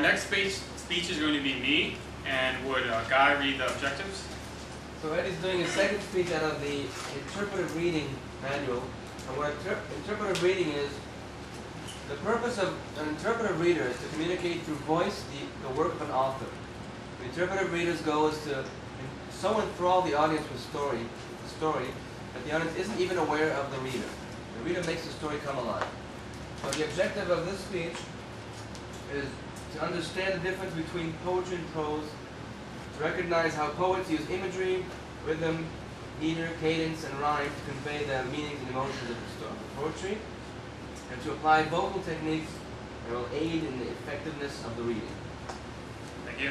next speech is going to be me, and would Guy read the objectives? So Eddie's doing his second speech out of the interpretive reading manual. And what interpretive reading is, the purpose of an interpretive reader is to communicate through voice the work of an author. The interpretive reader's goal is to so enthrall the audience with the story that the audience isn't even aware of the reader. The reader makes the story come alive. So the objective of this speech is to understand the difference between poetry and prose, to recognize how poets use imagery, rhythm, meter, cadence, and rhyme to convey the meanings and emotions of the poetry, and to apply vocal techniques that will aid in the effectiveness of the reading. Thank you.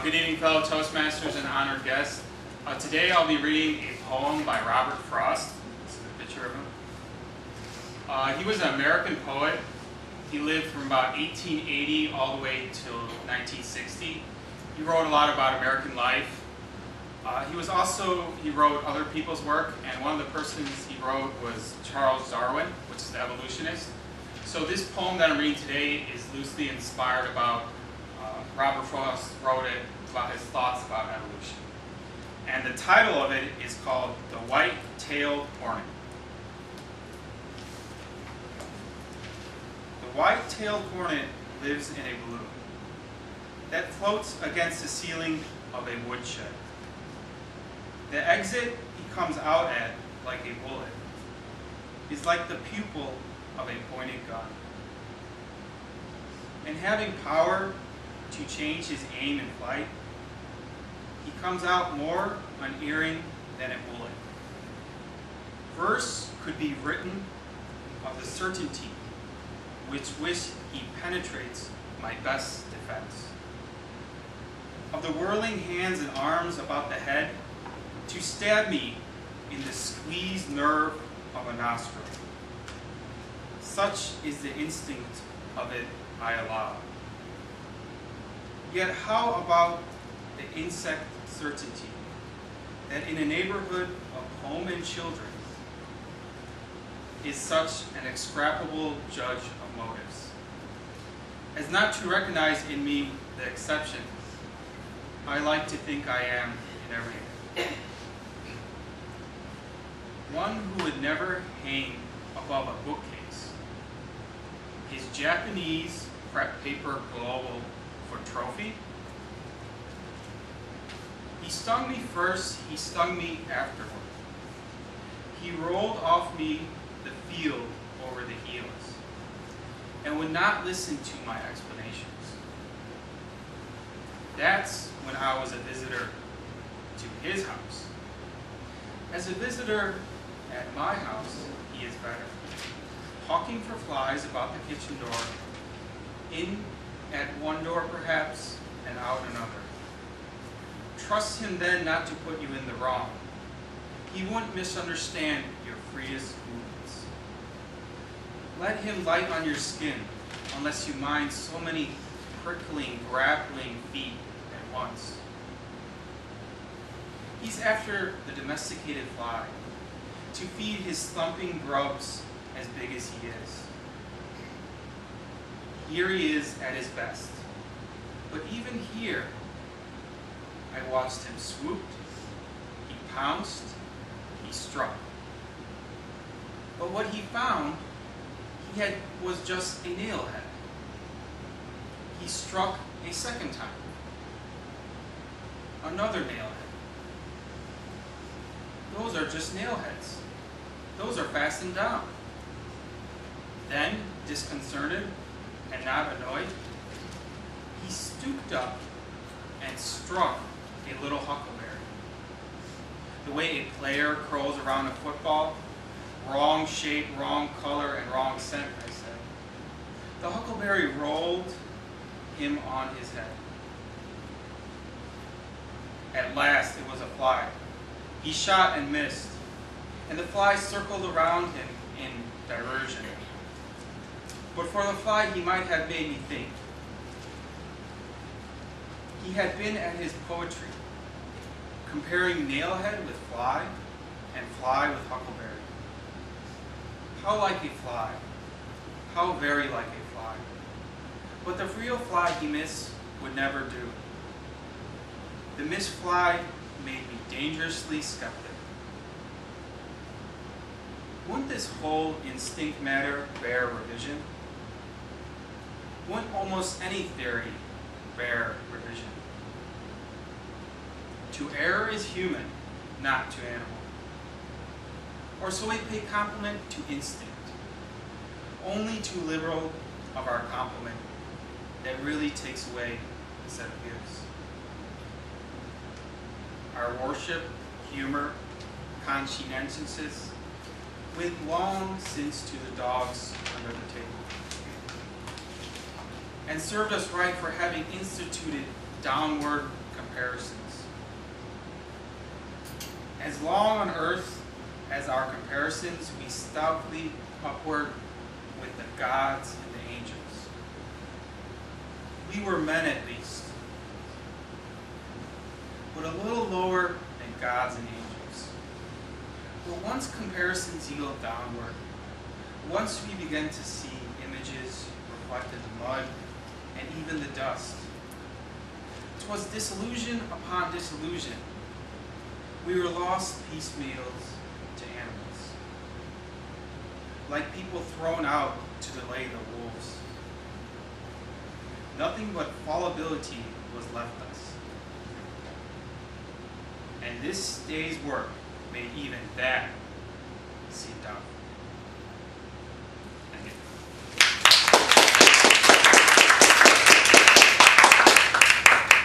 Good evening, fellow Toastmasters and honored guests. Today I'll be reading a poem by Robert Frost. This is a picture of him. He was an American poet. He lived from about 1880 all the way till 1960. He wrote a lot about American life. He wrote other people's work, and one of the persons he wrote was Charles Darwin, which is the evolutionist. So this poem that I'm reading today is loosely inspired about Robert Frost wrote it about his thoughts about evolution. And the title of it is called The White-Tailed Hornet. The white-tailed hornet lives in a balloon that floats against the ceiling of a woodshed. The exit he comes out at, like a bullet, is like the pupil of a pointed gun. And having power to change his aim in flight, he comes out more unerring than a bullet. Verse could be written of the certainty with which he penetrates my best defense, of the whirling hands and arms about the head to stab me in the squeezed nerve of a nostril. Such is the instinct of it I allow. Yet how about the insect certainty that in a neighborhood of home and children is such an execrable judge of motives, as not to recognize in me the exceptions I like to think I am in everything. One who would never hang above a bookcase his Japanese prep paper global for trophy. He stung me first, he stung me afterward. He rolled off me the field over the heels and would not listen to my explanations. That's when I was a visitor to his house. As a visitor at my house, he is better, hawking for flies about the kitchen door, in at one door perhaps, and out another. Trust him then not to put you in the wrong. He won't misunderstand your freest movements. Let him light on your skin, unless you mind so many prickling, grappling feet at once. He's after the domesticated fly, to feed his thumping grubs as big as he is. Here he is at his best. But even here, I watched him swooped, he pounced, he struck. But what he found, was just a nail head. He struck a second time. Another nail head. Those are just nail heads. Those are fastened down. Then, disconcerted and not annoyed, he stooped up and struck a little huckleberry. The way a player curls around a football, wrong shape, wrong color, and wrong scent, I said. The huckleberry rolled him on his head. At last, it was a fly. He shot and missed, and the fly circled around him in diversion. But for the fly, he might have made me think. He had been at his poetry, comparing nailhead with fly and fly with huckleberry. How like a fly. How very like a fly. But the real fly he missed would never do. The missed fly made me dangerously skeptic. Wouldn't this whole instinct matter bear revision? Wouldn't almost any theory bear revision? To err is human, not to animal. Or so we pay compliment to instinct, only too liberal of our compliment that really takes away instead of gives. Our worship, humor, conscientiousness went long since to the dogs under the table, and served us right for having instituted downward comparisons. As long on earth as our comparisons, we stoutly upward with the gods and the angels. We were men at least, but a little lower than gods and angels. But once comparisons yield downward, once we begin to see images reflected in the mud and even the dust, 'twas disillusion upon disillusion. We were lost piecemeals to animals, like people thrown out to delay the wolves. Nothing but fallibility was left us. And this day's work made even that seem doubtful.